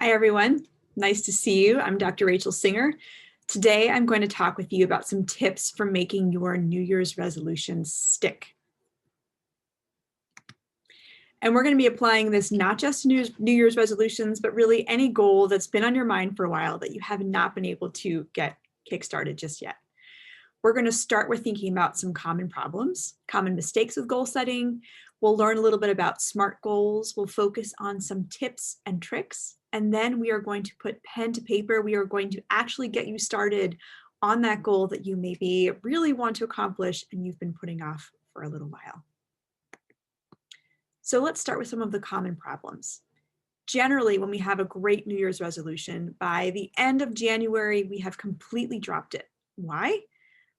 Hi, everyone. Nice to see you. I'm Dr. Rachel Singer. Today, I'm going to talk with you about some tips for making your New Year's resolutions stick. And we're going to be applying this not just to New Year's resolutions, but really any goal that's been on your mind for a while that you have not been able to get kickstarted just yet. We're going to start with thinking about some common problems, common mistakes with goal setting. We'll learn a little bit about SMART goals. We'll focus on some tips and tricks. And then we are going to put pen to paper. We are going to actually get you started on that goal that you maybe really want to accomplish and you've been putting off for a little while. So let's start with some of the common problems. Generally, when we have a great New Year's resolution, by the end of January, we have completely dropped it. Why?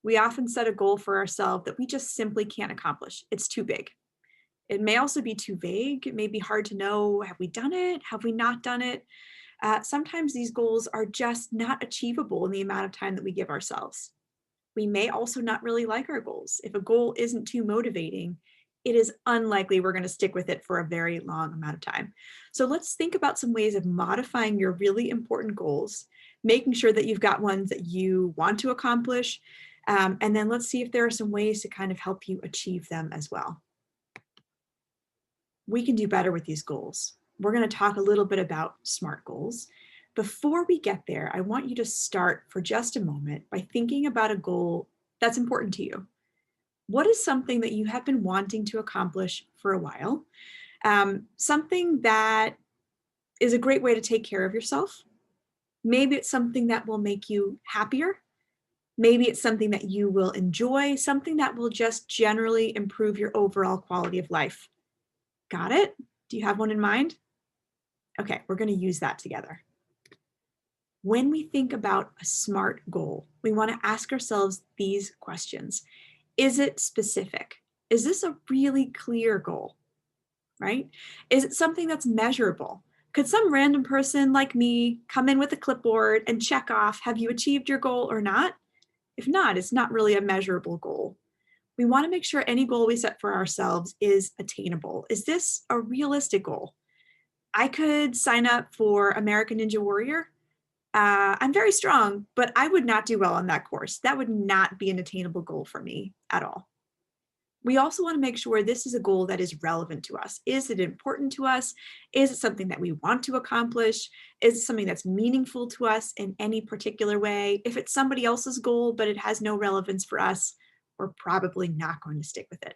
We often set a goal for ourselves that we just simply can't accomplish. It's too big. It may also be too vague. It may be hard to know, have we done it? Have we not done it? Sometimes these goals are just not achievable in the amount of time that we give ourselves. We may also not really like our goals. If a goal isn't too motivating, it is unlikely we're going to stick with it for a very long amount of time. So let's think about some ways of modifying your really important goals, making sure that you've got ones that you want to accomplish, and then let's see if there are some ways to kind of help you achieve them as well. We can do better with these goals. We're going to talk a little bit about SMART goals. Before we get there, I want you to start for just a moment by thinking about a goal that's important to you. What is something that you have been wanting to accomplish for a while? Something that is a great way to take care of yourself. Maybe it's something that will make you happier. Maybe it's something that you will enjoy, something that will just generally improve your overall quality of life. Got it? Do you have one in mind? Okay, we're going to use that together. When we think about a SMART goal, we want to ask ourselves these questions. Is it specific? Is this a really clear goal? Right? Is it something that's measurable? Could some random person like me come in with a clipboard and check off, have you achieved your goal or not? If not, it's not really a measurable goal. We want to make sure any goal we set for ourselves is attainable. Is this a realistic goal? I could sign up for American Ninja Warrior. I'm very strong, but I would not do well on that course. That would not be an attainable goal for me at all. We also want to make sure this is a goal that is relevant to us. Is it important to us? Is it something that we want to accomplish? Is it something that's meaningful to us in any particular way? If it's somebody else's goal, but it has no relevance for us, we're probably not going to stick with it.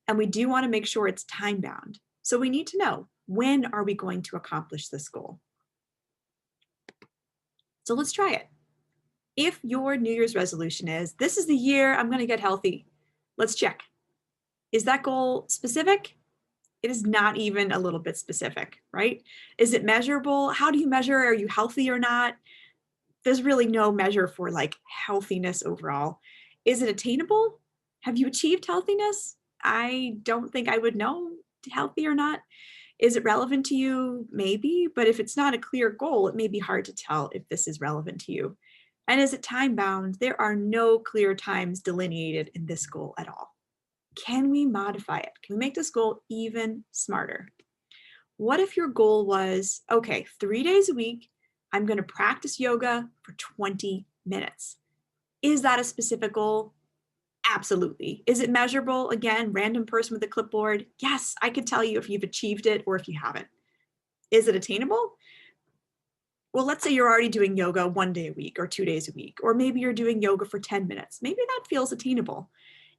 And we do want to make sure it's time bound. So we need to know, when are we going to accomplish this goal? So let's try it. If your New Year's resolution is, this is the year I'm going to get healthy, let's check. Is that goal specific? It is not even a little bit specific, right? Is it measurable? How do you measure, are you healthy or not? There's really no measure for like healthiness overall. Is it attainable? Have you achieved healthiness? I don't think I would know healthy or not. Is it relevant to you? Maybe, but if it's not a clear goal, it may be hard to tell if this is relevant to you. And is it time bound? There are no clear times delineated in this goal at all. Can we modify it? Can we make this goal even smarter? What if your goal was, okay, 3 days a week, I'm going to practice yoga for 20 minutes. Is that a specific goal? Absolutely. Is it measurable? Again, random person with a clipboard. Yes, I could tell you if you've achieved it or if you haven't. Is it attainable? Well, let's say you're already doing yoga 1 day a week or 2 days a week, or maybe you're doing yoga for 10 minutes. Maybe that feels attainable.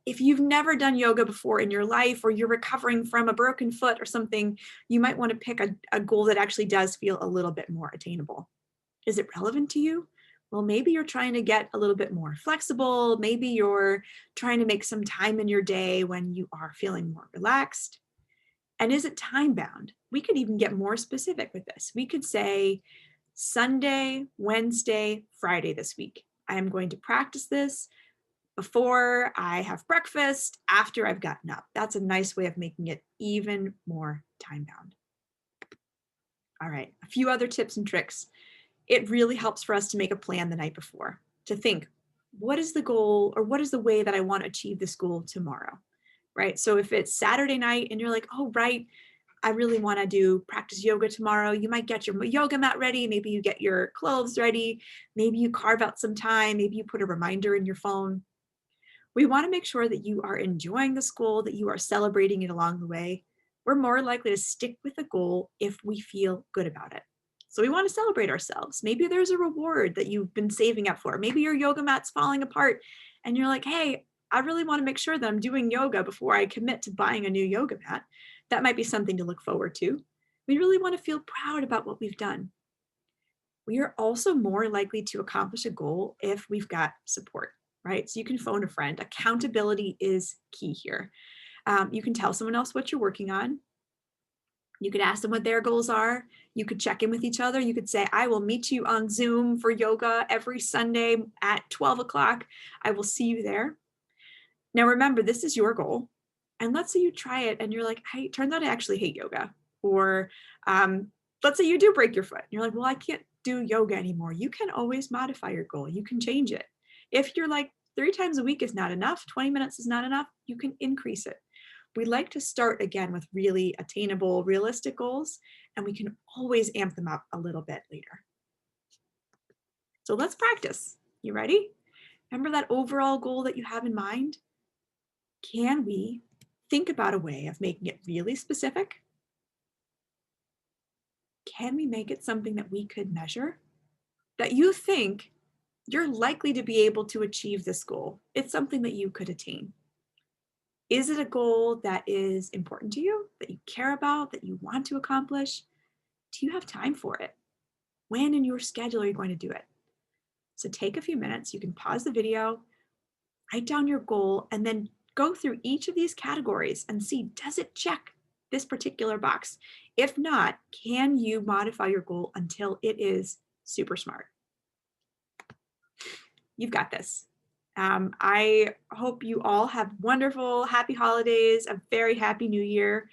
If you've never done yoga before in your life, or you're recovering from a broken foot or something, you might want to pick a goal that actually does feel a little bit more attainable. Is it relevant to you? Well, maybe you're trying to get a little bit more flexible. Maybe you're trying to make some time in your day when you are feeling more relaxed. And is it time bound? We could even get more specific with this. We could say Sunday, Wednesday, Friday this week. I am going to practice this before I have breakfast, after I've gotten up. That's a nice way of making it even more time bound. All right, a few other tips and tricks. It really helps for us to make a plan the night before, to think, what is the goal, or what is the way that I want to achieve this goal tomorrow, right? So if it's Saturday night and you're like, oh, right, I really want to do practice yoga tomorrow. You might get your yoga mat ready. Maybe you get your clothes ready. Maybe you carve out some time. Maybe you put a reminder in your phone. We want to make sure that you are enjoying the goal, that you are celebrating it along the way. We're more likely to stick with the goal if we feel good about it. So we want to celebrate ourselves. Maybe there's a reward that you've been saving up for. Maybe your yoga mat's falling apart and you're like, hey, I really want to make sure that I'm doing yoga before I commit to buying a new yoga mat. That might be something to look forward to. We really want to feel proud about what we've done. We are also more likely to accomplish a goal if we've got support, right? So you can phone a friend. Accountability is key here. You can tell someone else what you're working on. You could ask them what their goals are. You could check in with each other. You could say, I will meet you on Zoom for yoga every Sunday at 12 o'clock. I will see you there. Now, remember, this is your goal. And let's say you try it and you're like, hey, turns out I actually hate yoga. Or let's say you do break your foot. And you're like, well, I can't do yoga anymore. You can always modify your goal. You can change it. If you're like 3 times a week is not enough, 20 minutes is not enough, you can increase it. We like to start again with really attainable, realistic goals, and we can always amp them up a little bit later. So let's practice. You ready? Remember that overall goal that you have in mind? Can we think about a way of making it really specific? Can we make it something that we could measure? That you think you're likely to be able to achieve this goal. It's something that you could attain. Is it a goal that is important to you, that you care about, that you want to accomplish? Do you have time for it? When in your schedule are you going to do it? So take a few minutes. You can pause the video, write down your goal, and then go through each of these categories and see, does it check this particular box? If not, can you modify your goal until it is super smart? You've got this. I hope you all have wonderful, happy holidays, a very happy new year.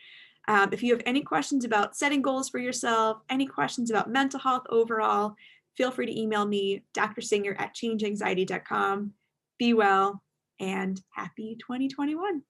If you have any questions about setting goals for yourself, any questions about mental health overall, feel free to email me, drsinger@changeanxiety.com. Be well and happy 2021.